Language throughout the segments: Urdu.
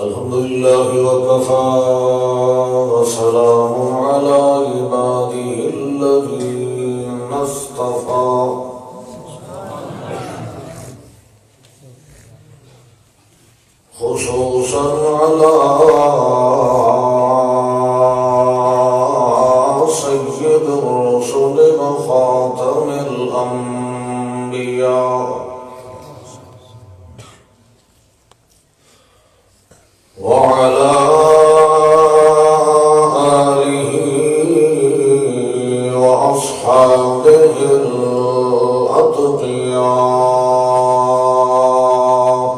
الحمد لله وكفى وسلام على عباده الذين اصطفى خصوصا على سيد الرسل وخاتم الأنبياء وعلى آله وأصحابه الأتقياء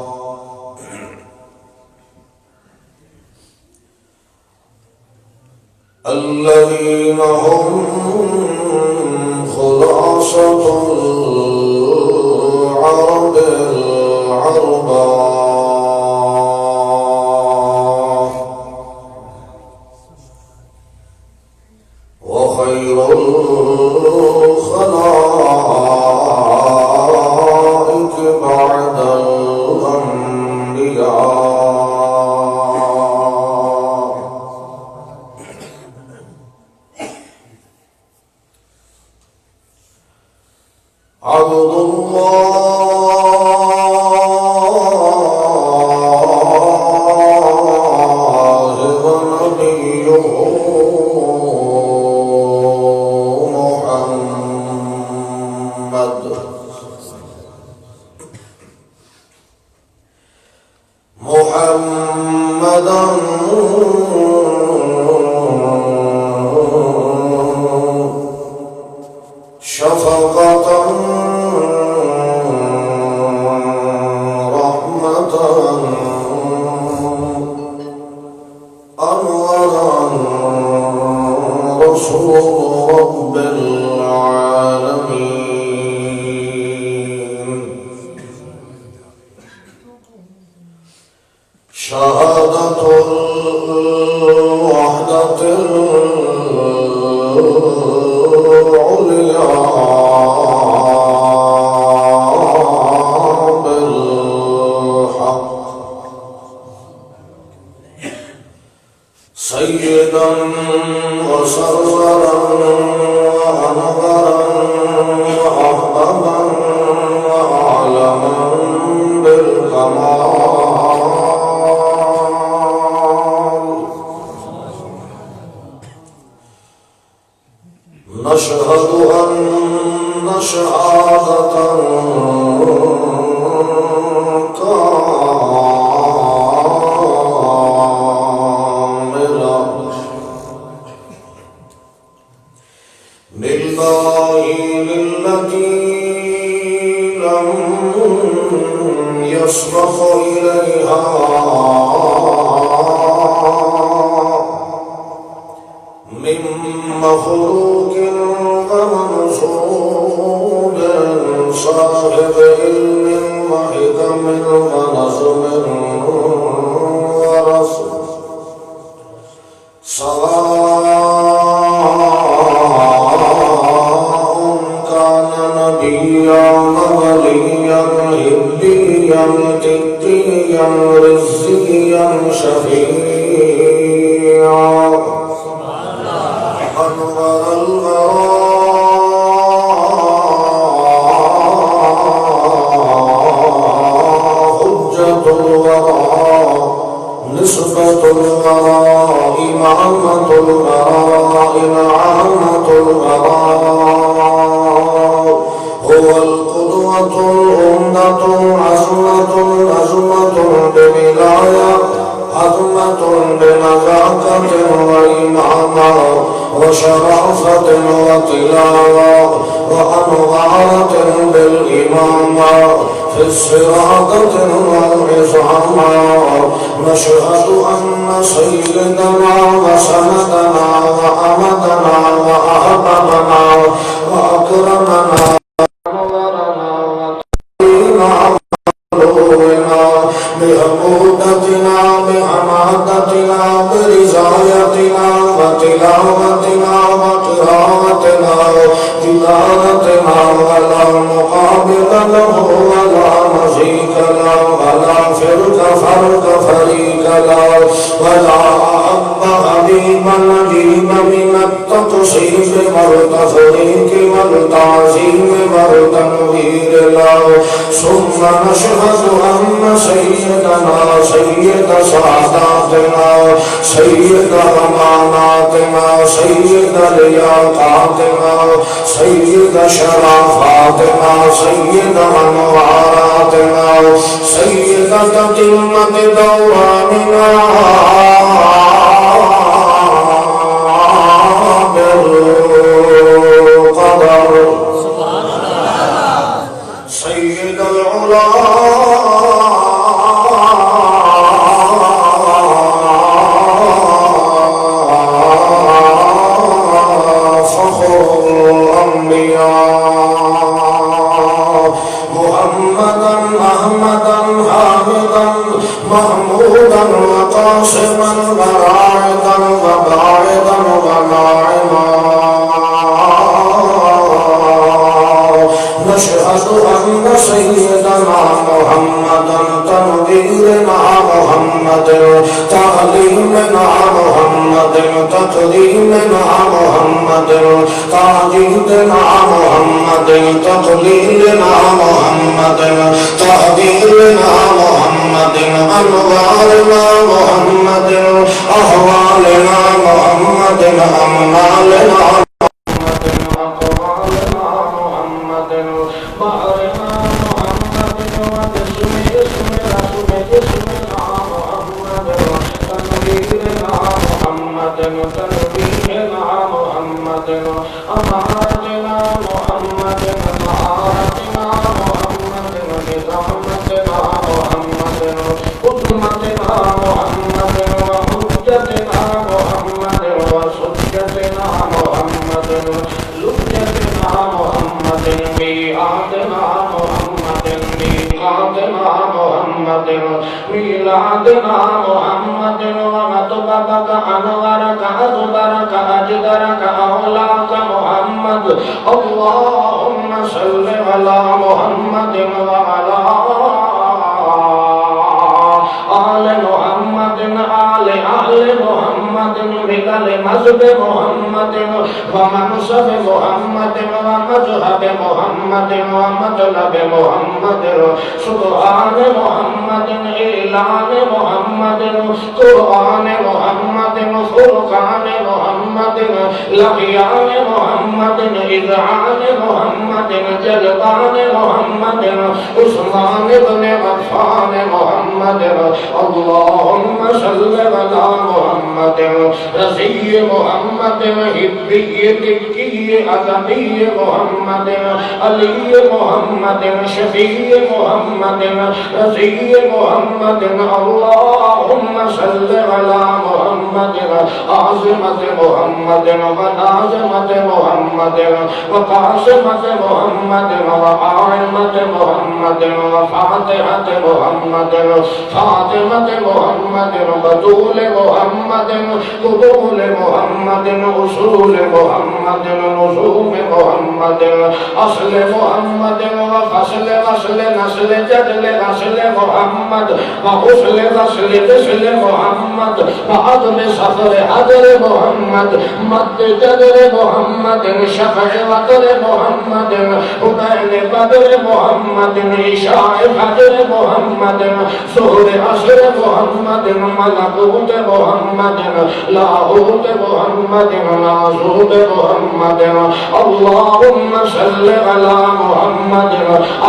الذين هم خلاصة العرب العرباء وخير الخلائق بعد الأنبياء عبد الله ونبيه محمدا شفقة رحمة أنورا رسول رب العالمين شهادة الوحدة العليا بالحق سيدا وسرورا وأنورا وأحبابا وأعلما بالكمال نشهد أن شهادة كاملة لله للتي لم يسبق إليها من مخلوق ومنصوب صاحب علم وحكم ونظم ورسم سواء كان نبيا ووليا هديا تقيا رزقيا شفيعا أنور الورى حجة الورى نسبة الورى إمامة الورى إنعامة الورى هو القدوة الأمة عزمة بولاية عظمة بنزاكة وإمامة وشرافة وتلاوة وأنوارة بالإمامة في الصراطة والعصامة نشهد أن سيدنا وسندنا وأمدنا وأحببنا وأكرمنا بحمودتنا بحمادتنا برزايتنا وتلاوتنا وقراءتنا تلاوتنا ولا مقابل له ولا مزيد له ولا في فرق فريق له ولا أب حبيبا نجيب من التقصير والتفريق والتعظيم والتنوير له ثم نشهد أن سيدنا سيد سعاداتنا سيد أماناتنا سيد لياقاتنا سيد شرافاتنا سيد أنواراتنا سيد تتمة دوراننا بالقدر سيد العلا محمودا وقاسما وراعدا وباعدا وناعما نشهد أن سيدنا محمدا تنويرنا محمد تعليمنا محمد تكريمنا محمد تعديدنا محمد تقليلنا محمد تهديرنا محمد أنوارنا محمد أحوالنا محمد أمنالنا ميلادنا محمد ومطببك أنورك أزبرك أجدرك أولاك محمد اللهم صل على محمد وعلى آل محمد آل محمد بلال مذهب محمد ومنصب محمد ومذهب محمد ومطلب محمد سبحان محمد إعلان محمد قرآن محمد فرقان محمد لقيان محمد إذعان محمد جلبان محمد عثمان بن عفان محمد اللهم صل على محمد رضي محمد هبي تكي أدمي محمد علي محمد شفيع محمد رضي محمد اللهم صل على محمد عظمة محمد ونازمة محمد وقاسمة محمد وعائمة محمد وفاتحة محمد فاطمة محمد بطول محمد قبول محمد أصول محمد نزوم محمد أصل محمد وفصل وصل نسل جدل نسل محمد وغسل غسل غسل محمد وعظم صفر عدل محمد مد جدل محمد شفع وقر محمد هدين بدر محمد إشاء فجر محمد سهر عصر محمد ملكوت محمد لاهوت محمد ناسوت محمد اللهم صل على محمد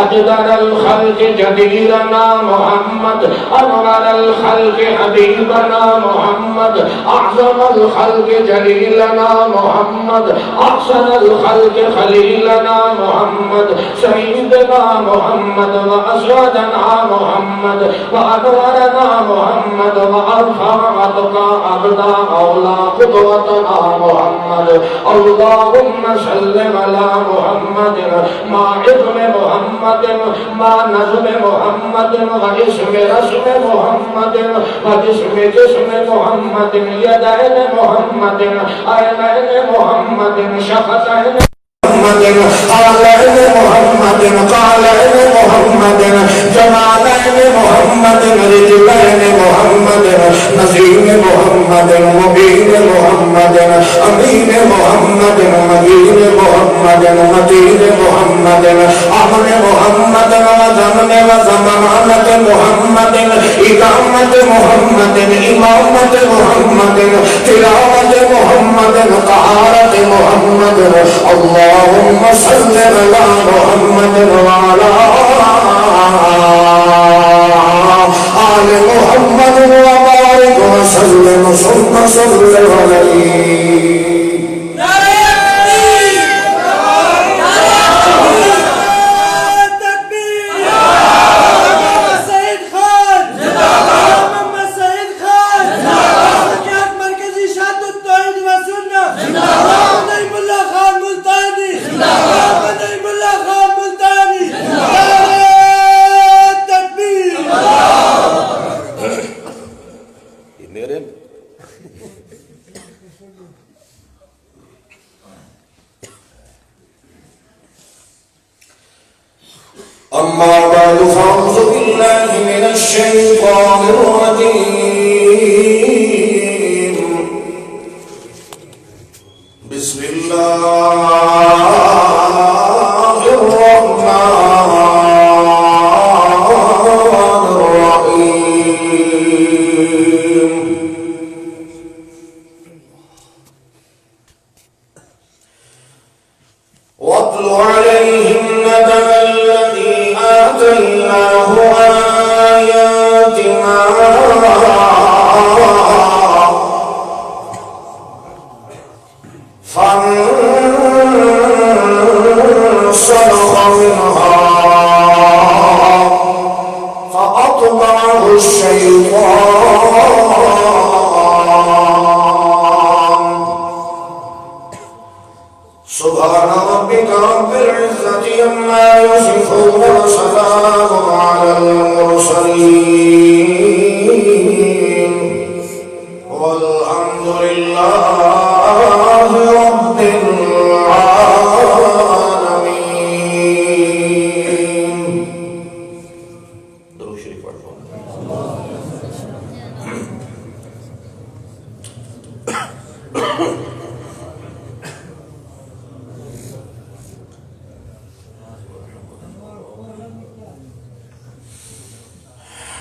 أجدر الخلق جديرنا محمد أنور الخلق حبيبنا محمد أعظم الخلق جليلنا محمد أحسن الخلق خليلنا محمد سيدنا محمد وأسعدنا محمد وأنورنا محمد وأرفعتك أبدا أولى قدوتنا محمد اللهم صل على محمد ما اسم محمد ما نظم محمد واسم رسم محمد وجسم جسم محمد يدين محمد عينين محمد شفتين محمد قالين محمد قالين محمد شمالين محمد رجلين محمد نزيم محمد مبين محمد أمين محمد مدين محمد متين محمد أمن محمد وزمن وزمانة محمد إقامة محمد إمامة محمد تلاوة محمد طهارة محمد اللهم صل على محمد وعلى آل محمد وبارك وسلم ثم صل عليه. أما بعد فأعوذ بالله من الشيطان الرجيم بسم الله الرحمن الرحيم واتل عليهم نبأ الذي آتيناه آياتنا فانسلخ منها فأتبعه الشيطان سبحان ربك رب العزة عما يصفون وسلام على المرسلين والحمد لله رب العالمين. درود شریف پڑھو.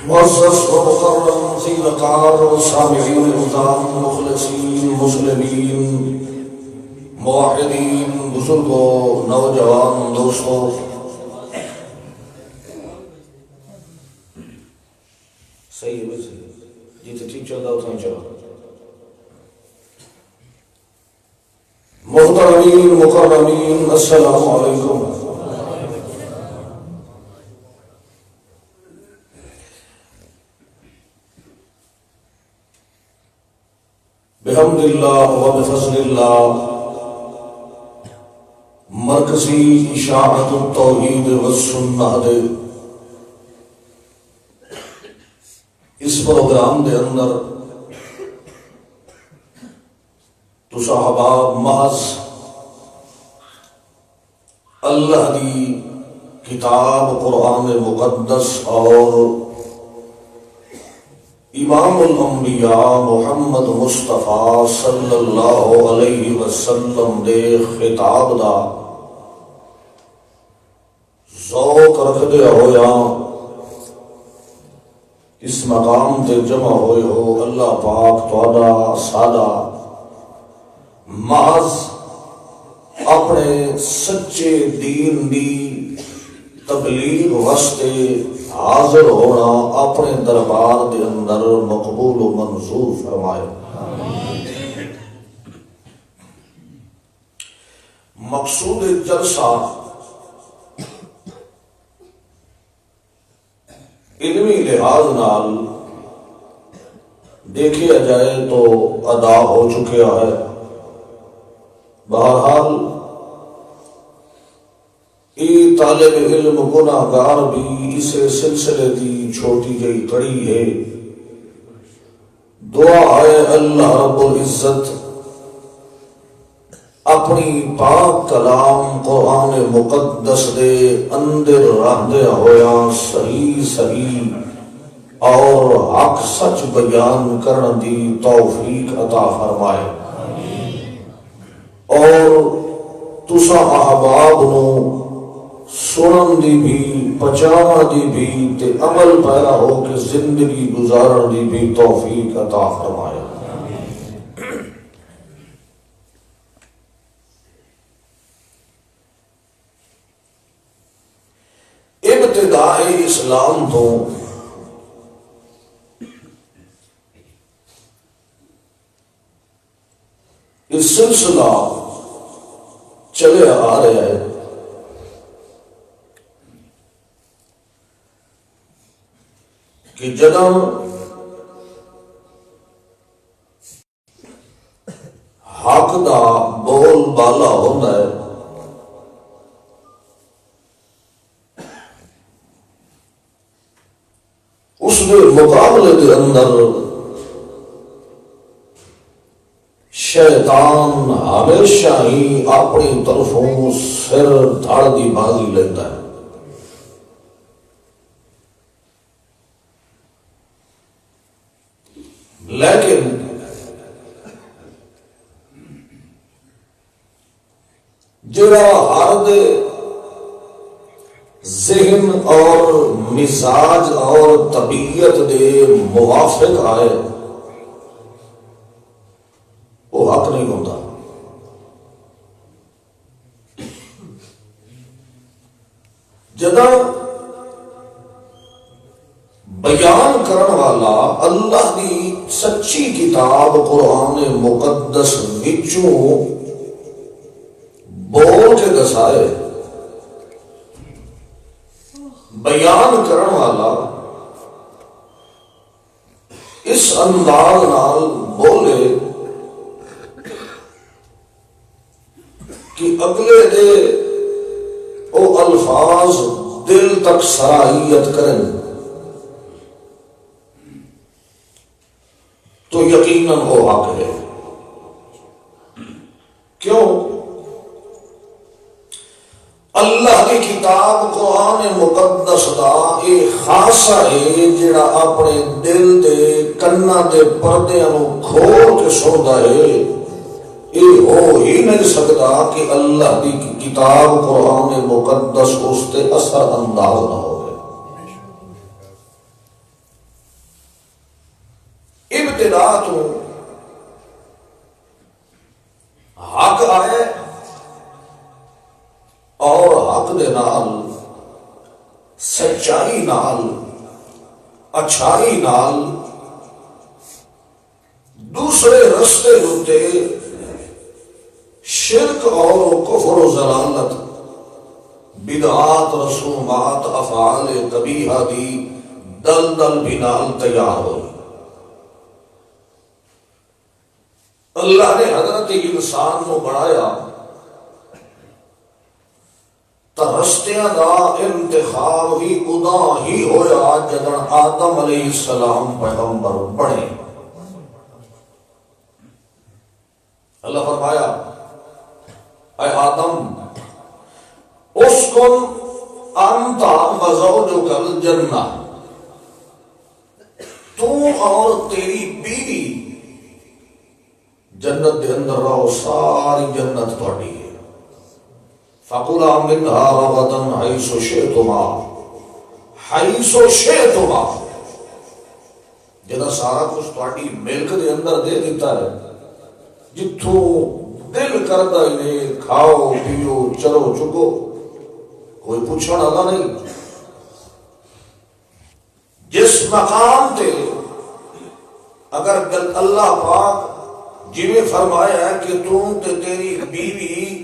معزز و مکرم زینتار و سامعین نظام مخلصین مسلمین موحدین بزرگوں نوجوان دوستوں صحیح ہے جی تو ٹھیک چل رہا اتنا چلا محترمین مکرمین السلام علیکم. بحمد اللہ و بفضل اللہ مرکزی اشاعت التوحید والسنہ دے اس پروگرام دے اندر تو صحابہ محض اللہ دی کتاب قرآن مقدس اور امام الانبیاء محمد مصطفیٰ صلی اللہ علیہ وسلم دے خطاب دا ذوق رکھ دے ہویا اس مقام تے جمع ہوئے ہو اللہ پاک تواڈا سادہ محض اپنے سچے دین دی تبلیغ واسطے حاضر ہونا اپنے دربار دے اندر مقبول و منظور فرمائے. مقصود جلسہ علمی لحاظ نال دیکھا جائے تو ادا ہو چکا ہے. بہرحال یہ طالب علم گناہگار بھی اس سلسلے کی چھوٹی جئی کڑی ہے. دعا ہے اللہ رب العزت اپنی پاک کلام قرآن مقدس دے اندر رہدے ہویا صحیح صحیح اور حق سچ بیان کرن دی توفیق عطا فرمائے، اور تسا احباب نو سنن دی بھی، پہچان دی بھی تے عمل پیرا ہو کے زندگی گزارن دی بھی توفیق عطا فرمائے۔ ابتداء اسلام تو یہ سلسلہ چلے آ رہا ہے کہ جدوں حق دا بول بالا ہوتا ہے اس کے مقابلے کے اندر شیطان ہمیشہ ہی اپنی طرفوں سر دھاڑ دی بازی لیتا ہے، لیکن جڑا ہر ذہن اور مزاج اور طبیعت دے موافق آئے وہ حق نہیں ہوتا۔ جدوں بیان کرن والا اللہ دی سچی کتاب قرآن مقدس وچوں بول کے دسائے، بیان کرن والا اس انداز نال بولے کہ اگلے دے او الفاظ دل تک سرائیت کریں تو یقیناً وہ حق ہے۔ کیوں؟ اللہ کی کتاب قرآن مقدس دا ایک خاصہ ہے جڑا اپنے دل دے کنا دے پردیاں نو کھول کے سندا ہے، یہ ہو ہی نہیں سکتا کہ اللہ کی کتاب قرآن مقدس اس تے اثر انداز نہ ہو۔ ابتدا تو حق آئے اور حق دے نال سچائی نال اچھائی نال دوسرے رستے ہوتے شرک اور کفر و ضلالت، بدعات، رسومات، افعال قبیحہ دی دلدل بھی نال تیار ہوئی۔ اللہ نے حضرت انسان کو بنایا تو رستیاں دا انتخاب بھی ادا ہی ہویا جدن آدم علیہ السلام پیغمبر بنے۔ اللہ فرمایا اے آدم اسکن انت وزوجک الجنہ، تو اور تیری بیوی جنت دے اندر رہو، ساری جنت تہاڈی ہے۔ فَقُلَا مِنْهَا رَغَدًا حَيْثُ شِئْتُمَا، حَيْثُ شِئْتُمَا، جدا سارا کچھ تہاڈی ملک دے اندر دے دیتا ہے، جتھوں دل کردا ہی کھاؤ پیو چلو چکو، کوئی پوچھنے والا نہیں۔ جس مقام تے اگر اللہ پاک جویں فرمایا ہے کہ تو تے تیری بیوی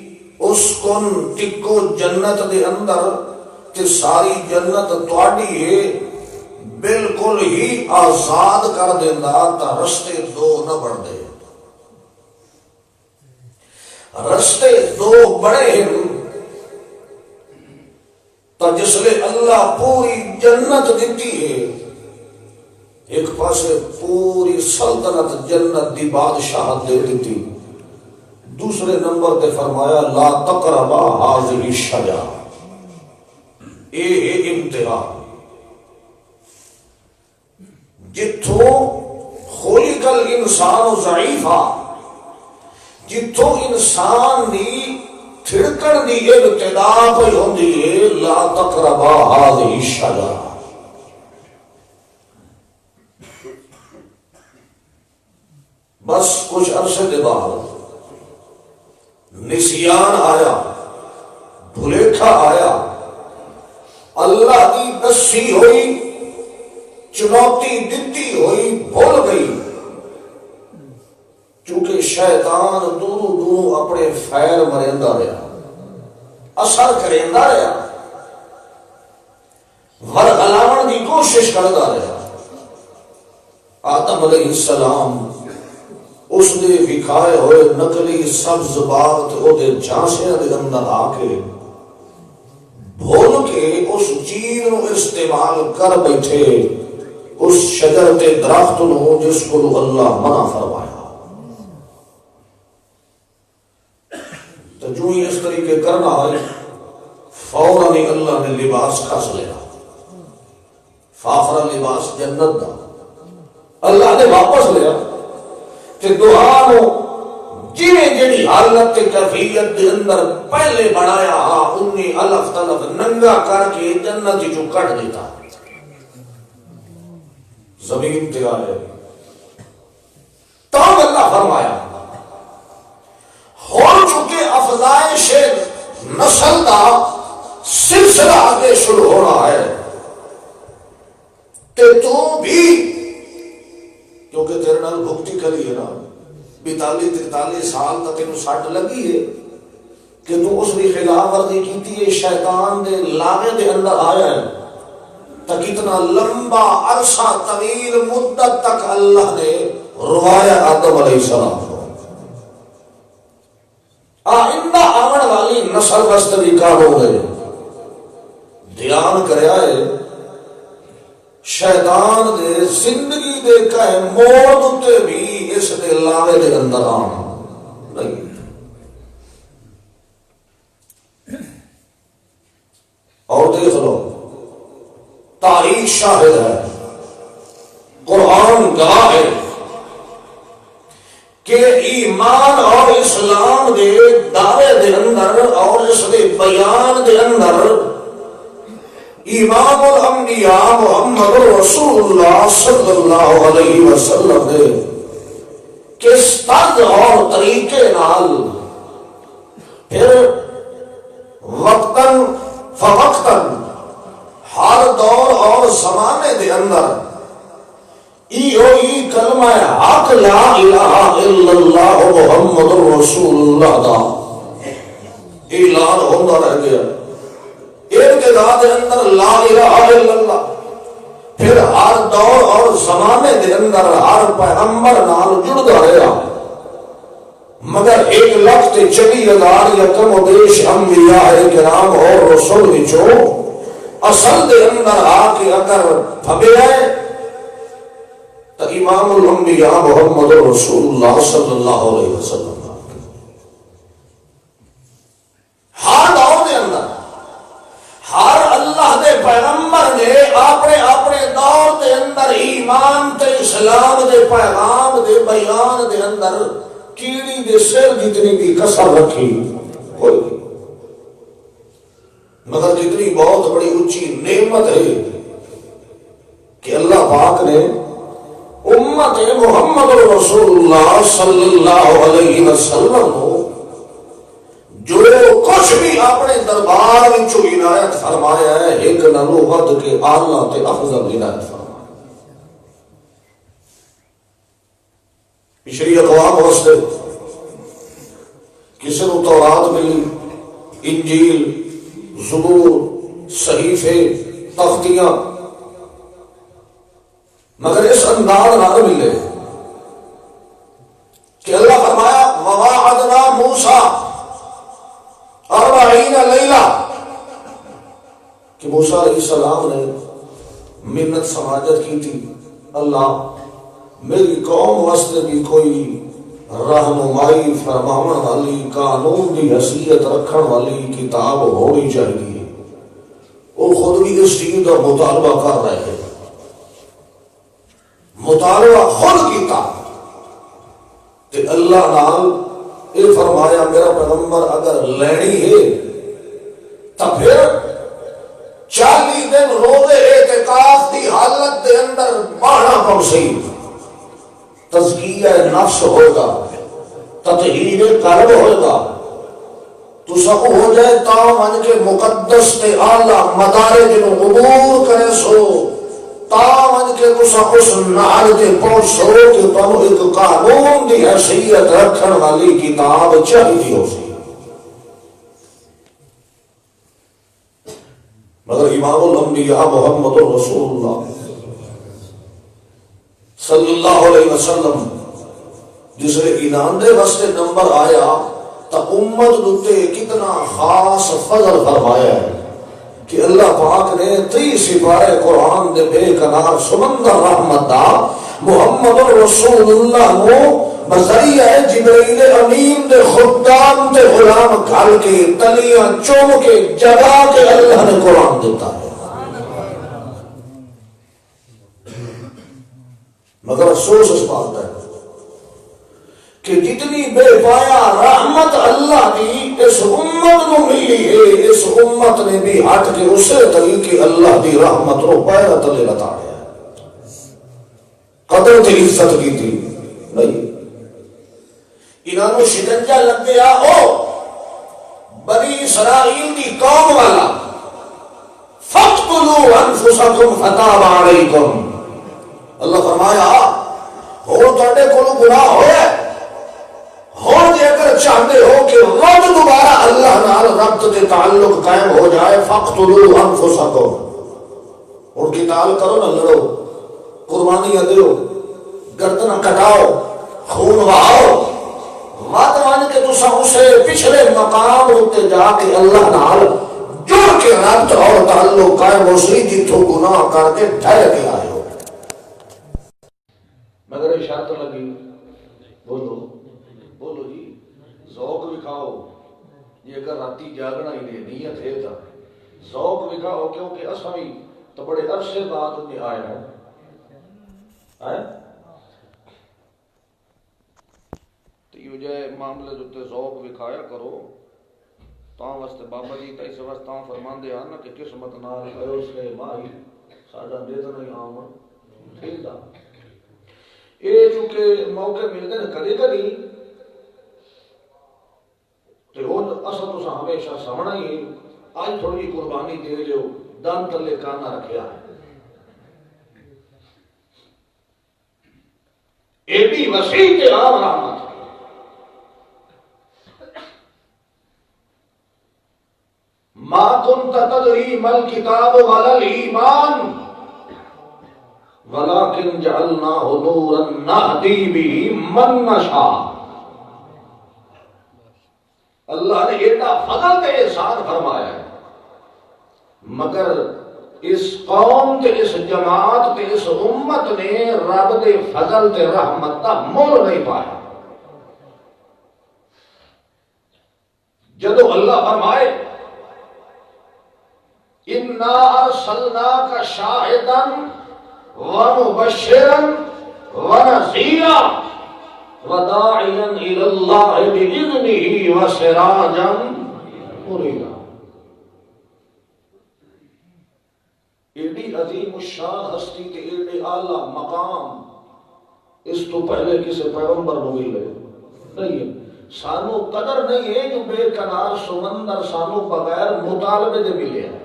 اسکن ٹکو جنت دے اندر تے ساری جنت تہاڈی ہے، بالکل ہی آزاد کر دیندا تا رستے دو نہ بڑھتے۔ رستے دو بڑے ہیں تو جس لئے اللہ پوری جنت دیتی ہے، ایک پاسے پوری سلطنت جنت دی بادشاہت دے دیتی، دوسرے نمبر تے فرمایا لا تقربا هذه الشجرة، اے امتحان جتھوں خلق الانسان ضعیفا، جتھوں انسان دی تھڑکن دی ابتدا پہ ہوندی ہے لا تقربا هذه الشجرة، بس کچھ عرصے کے بعد نسیان آیا، بھلیکھا آیا، اللہ کی دسی ہوئی، چنوتی دتی ہوئی بھول گئی، چونکہ شیطان دوروں دوروں اپنے فیر مریندا رہا، اثر کریندا رہا، ورغلاون دی کوشش کردا رہا۔ آدم علیہ السلام اس نے وکھائے ہوئے نقلی سبز باغ تے او دے جھانسیاں دے اندر آ کے بھول کے اس چیز نو استعمال کر بیٹھے، اس شجر تے درخت نو جس کو اللہ منع فرمایا، تو جو ہی اس طریقے کرنا ہے فوراً ہی اللہ نے لباس کس لیا، فاخرہ لباس جنت دا اللہ نے واپس لیا تے دعا نو جویں جڑی حالت تے کیفیت دے اندر پہلے بنایا انی الف تلف ننگا کر کے جنت جو کٹ دیتا، زمین تے آئے تو اللہ فرمایا ہو چکے افزائش نسل دا سلسلہ آگے شروع ہو رہا ہے، تے تو بھی کیونکہ تیرے نال بھگتی کری ہے نا، 42-43 سال تک تینوں سٹ لگی ہے کہ تو اس کی خلاف ورزی کی ہے، شیطان دے لاغے دے اندر آیا ہے، تو کتنا لمبا عرصہ طویل مدت تک اللہ نے روایا آدم علیہ السلام کو، آئندہ آمن والی نسل واسطے بھی کام ہو گئے، دھیان کریا ہے شیطان دے زندگی دے کہے موڑ تے بھی اس دے لاغے دے اندر آنا نہیں، اور دیکھ لو تاریخ شاہد ہے، قرآن گواہ ہے کہ ایمان اور اسلام دے دعوے دے اندر اور اس دے بیان دے اندر امام الانبیاء محمد رسول اللہ صلی اللہ علیہ وسلم نے کس طرز اور طریقے نال پھر وقتاً فوقتاً ہر دور اور زمانے دے اندر ای کلمہ حق لا الہ الا اللہ محمد رسول اللہ دا اعلان ہوتا رہ گیا، ابتدا دے اندر لا الہ الا اللہ، پھر ہر دور اور زمانے دے اندر ہر پیغمبر نال جڑدا رہا، مگر 1,40,000 یا کم و بیش انبیاء کرام اور رسول وچوں اصل دے اندر آ کے اگر پھبے آئے تو امام الانبیاء محمد رسول اللہ صلی اللہ علیہ وسلم ہر دور دے اندر ہر اللہ دے پیغمبر نے اپنے اپنے دور دے اندر ایمان تے اسلام دے پیغام دے بیان دے اندر کیڑی دے سر جتنی بھی کسر رکھی کوئی، مگر جتنی بہت بڑی اونچی نعمت ہے کہ اللہ پاک نے امت محمد رسول اللہ صلی اللہ علیہ وسلم کو جو کچھ بھی اپنے دربار میں عنایت فرمایا ہے ایک نلوحت کے اعلیٰ تے افضل عنایت فرمایا، پچھلی اقوام واسطے کسی کو تورات ملی، انجیل، زبور، صحیفے، تختیاں، مگر اس انداز نہ ملے کہ اللہ فرمایا وَوَاعَدْنَا مُوسَىٰ 40 لیلہ کہ موسیٰ علیہ السلام نے منت سماجت کی تھی، اللہ میری قوم واسطے بھی کوئی رہنمائی فرماون والی قانون دی حیثیت رکھن والی کتاب ہونی چاہیے. وہ خود بھی اس چیز کا مطالبہ کر رہے ہیں، مطالبہ خود کیتا کہ اللہ نال یہ فرمایا میرا پیغمبر اگر لینی ہے تو پھر 40 دن روزے اعتکاف دی حالت دے اندر باہنا پڑسی، تزکیہ نفس ہوگا، تطہیر قلب ہوگا، تو سب ہو جائے تا من کے مقدس تے اعلی مدارج نو عبور کرے سو، تا من کے تو سب اس نال تے پہنچ سو کہ تم ایک قانون دی حیثیت رکھن والی کتاب چاہیے ہو سی. مگر امام الانبیاء محمد رسول اللہ صلی اللہ علیہ وسلم جس نے انعام دے واسطے نمبر آیا تو امت دوتے کتنا خاص فضل فرمایا ہے کہ اللہ پاک نے 30 سپارے قرآن دے بے کنار سمندر رحمت دا محمد رسول اللہ نو بذریعہ جبرائیل امین دے خدام دے غلام گھر کے تلیاں چوم کے جگا کے اللہ نے قرآن دیتا ہے. مگر افسوس اس بات ہے کہ جتنی بے پایا رحمت اللہ کی اس امت کو ملی ہے، اس امت نے بھی ہٹ کے اسے طریقے اللہ دی رحمت رو پیرا تلے لتاڑیا ہے. قدر تے عزت کی تھی نہیں، انہوں نے شکنجہ لگ گیا او بنی اسرائیل دی قوم والا فَاقْتُلُوا أَنفُسَكُمْ فَتَابَ عَلَيْكُمْ. اللہ فرمایا ہو تھوڑے کو گناہ ہوئے ہو جے اگر چاہتے ہو کہ رب دوبارہ اللہ نال ربط دے تعلق قائم ہو جائے فَاقْتُلُوا أَنفُسَكُمْ. ان کی تعال کرو نہ لڑو، قربانیاں دیو، گردن کٹاؤ، خون بہاؤ، مات مان کے تسا اسے پچھلے مقام ہوتے جا کے اللہ نال جڑ کے ربط اور تعلق قائم ہو سی جتوں گناہ کر کے ڈر کے آئے ہو. مگر یہ شرط لگی، بولو بولو جی، ذوق بھی کھاؤ، یہ اگر راتی جاگنا ہی نہیں نیت ہے تا ذوق بھی کھاؤ، کیونکہ اصل بھی تو بڑے عرصے بعد انہیں آیا ہے تو یہ جائے معاملے جو ذوق بھی کھایا کرو. تاں واسطے بابا جی تا اس واسطے تاں فرمان دے آنا کہ قسمت نال آئے اس نے ماہی سادہ دیتا نہیں آمن ٹھیک دا. یہ چونکہ موقع ملتے ہیں کدی کدی تو ہوں اصل تو ہمیشہ سامنا ہی آج تھوڑی قربانی دے جو دن تلے کانا رکھیا ہے. ایڈی وسیع تے عام رحمت ما كنت تدري ما الكتاب ولا الإيمان ولكن جعلناه نورا نهدي به من نشاء. اللہ نے ایڈا فضل تے احسان فرمایا ہے مگر اس قوم تے اس جماعت تے اس امت نے رب دے فضل تے رحمت دا مول نہیں پایا. جدو اللہ فرمائے اِنَّا أَرْسَلْنَاكَ شَاهِدًا وَمُبَشِّرًا وَنَذِيرًا وَدَاعِيًا إِلَى اللَّهِ بِإِذْنِهِ وَسِرَاجًا مُنِيرًا. ایڈی عظیم الشان ہستی کے ایڈے اعلیٰ مقام اس تو پہلے کسی پیغمبر کو ملے نہیں ہے. سانو قدر نہیں ہے جو بے کنار سمندر سانو بغیر مطالبے دے ملے ہیں.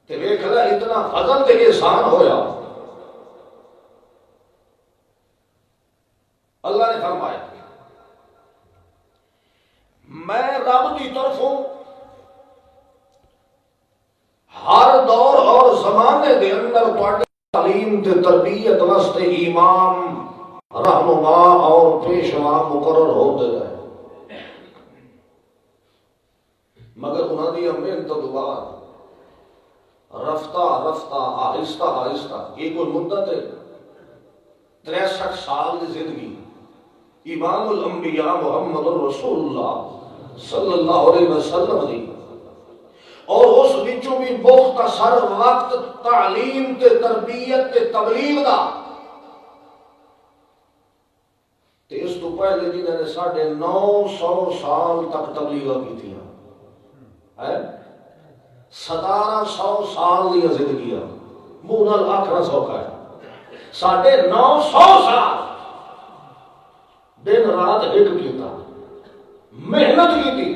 کہ دیکھ لیا اتنا فضل تے احسان ہویا. اللہ نے فرمایا میں رب کی طرفوں ہر دور اور زمانے دے اندر تواڈی تعلیم تے تربیت واسطے امام رہنما اور پیشوا مقرر ہوتے رہے مگر انہاں دی محنت تو بعد رفتہ رفتہ آہستہ آہستہ یہ کوئی مدت ہے 63 سال کی زندگی امام الانبیاء محمد رسول اللہ صلی اللہ علیہ وسلم دی، اور اس وچوں بھی مختصر وقت تعلیم تے تربیت تے تبلیغ دا، تے اس تو پہلے جنہوں نے 950 سال تک تبلیغ کی 1700 سال دی زندگی منہ نال آکھنا سوکھا ہے، 950 سال دن رات ایک کیتا، محنت کی تھی،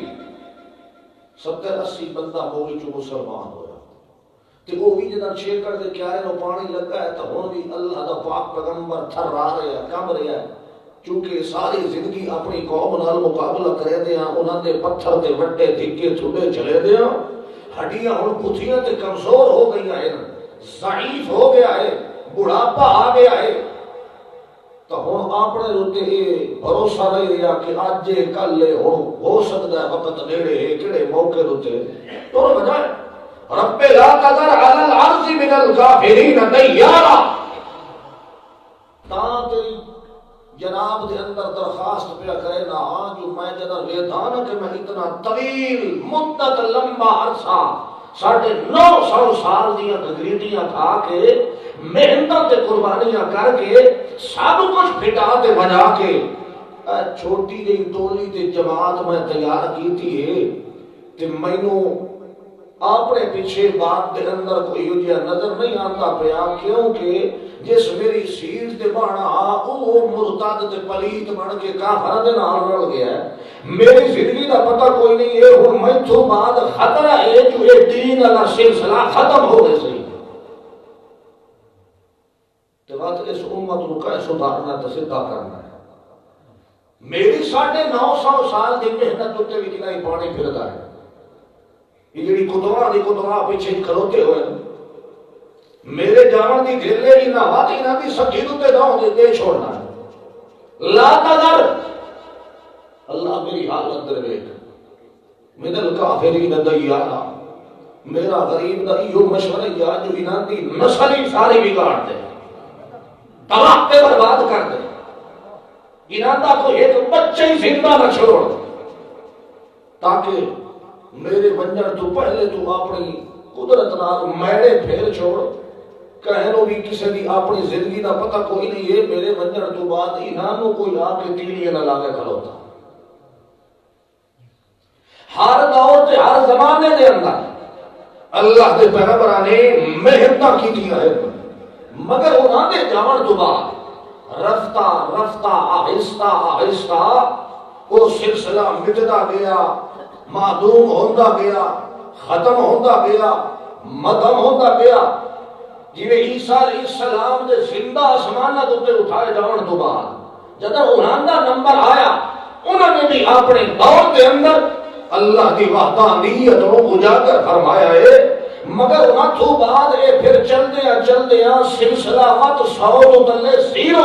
70-80 بندہ ہوگی جو مسلمان ہویا، تے وہ بھی جدہ چھیکڑ دے کیارے نو پانی لگا ہے تو ہون بھی اللہ دا پاک پیغمبر تھر رہا ہے، کم رہا ہے، چونکہ ساری زندگی اپنی قوم نال مقابلہ کرے دیا، انہاں دے پتھر تے وٹے دھکے تھوڑے چلے دیا، ہڈیاں ہن پتھیاں تے کمزور ہو گئی ہیں، ضعیف ہو گیا ہے، بڑھاپا آ گیا ہے، تو ہن اپنے روتے بھروسہ نہیں رہا کہ آج کل ہو سکتا ہے وقت نیڑے ہے، کہڑے موقع روتے تو بجائے رب لا تذر علی الارض من الکافرین دیارا، تاں تیری جناب دے اندر درخواست پیا کرے نا جو میں جدہ ویدانا کہ میں اتنا طویل مدت لمبا عرصہ 950 سال دیاں گگریٹیاں کھا کے محنت تے قربانیاں کر کے سب کچھ پھٹا تے بجا کے چھوٹی جی ٹولی تے جماعت میں تیار کی تھی تے مینوں اپنے پیچھے بات دے اندر کوئی ہو جہا نظر نہیں آتا پیا، کیونکہ جس میری سیٹ تے بنا وہ مرتد تے پلیت بن کے کافر دے نال رل گیا ہے، میری زندگی دا پتہ کوئی نہیں ہے، ہن میں تو بعد خطرہ ہے جو یہ دین والا سلسلہ ختم ہو گئے سی تے بات اس امت کو کیسے سدھارنا تے سیدھا کرنا ہے۔ میری 950 سال دی محنت تے بھی نہیں پانی پھردا ہے، یہ جڑی کتوا پیچھے کھلوتے ہوئے میرے جان دی گھیلے ہی نہ واتی نہ دی سکی تے نہ دے چھوڑنا ہے، لا تذر اللہ میری حالت در ویکھ من الکافرین دیارا، میرا غریب دا یہ مشورہ یا جو انہاں دی نسل ہی ساری بگاڑ دے، تباہ تے برباد کر دے، انہاں دا کوئی ایک بچہ ہی زندہ نہ چھوڑ، تاکہ میرے ونجن تو پہلے تو اپنی قدرت نال میڑے پھیر چھوڑ، کہنو بھی کسی دی اپنی زندگی دا پتہ کوئی نہیں ہے، میرے ونجن تو بعد انہاں نو کوئی آ کے تیلیاں نہ لا کے کھلوتا۔ ہر دور تے ہر زمانے دے اندر اللہ دے پیغمبراں نے محنت کی ہے، مگر انہاں دے جان تو بعد رفتہ رفتہ آہستہ آہستہ وہ سلسلہ مٹدا گیا، معدوم ہوتا گیا، ختم ہوتا گیا، مدھم ہوتا گیا، جی عیسیٰ علیہ السلام دے زندہ آسمانہ تے اٹھائے جان تو بعد جب انہاں دا نمبر آیا، انہوں نے بھی اپنے دور کے اندر اللہ کی وحدانیت کو اجاگر فرمایا ہے، مگر انہاں تو بعد یہ پھر چل دیا سلسلہ مت 100 تو تلے 0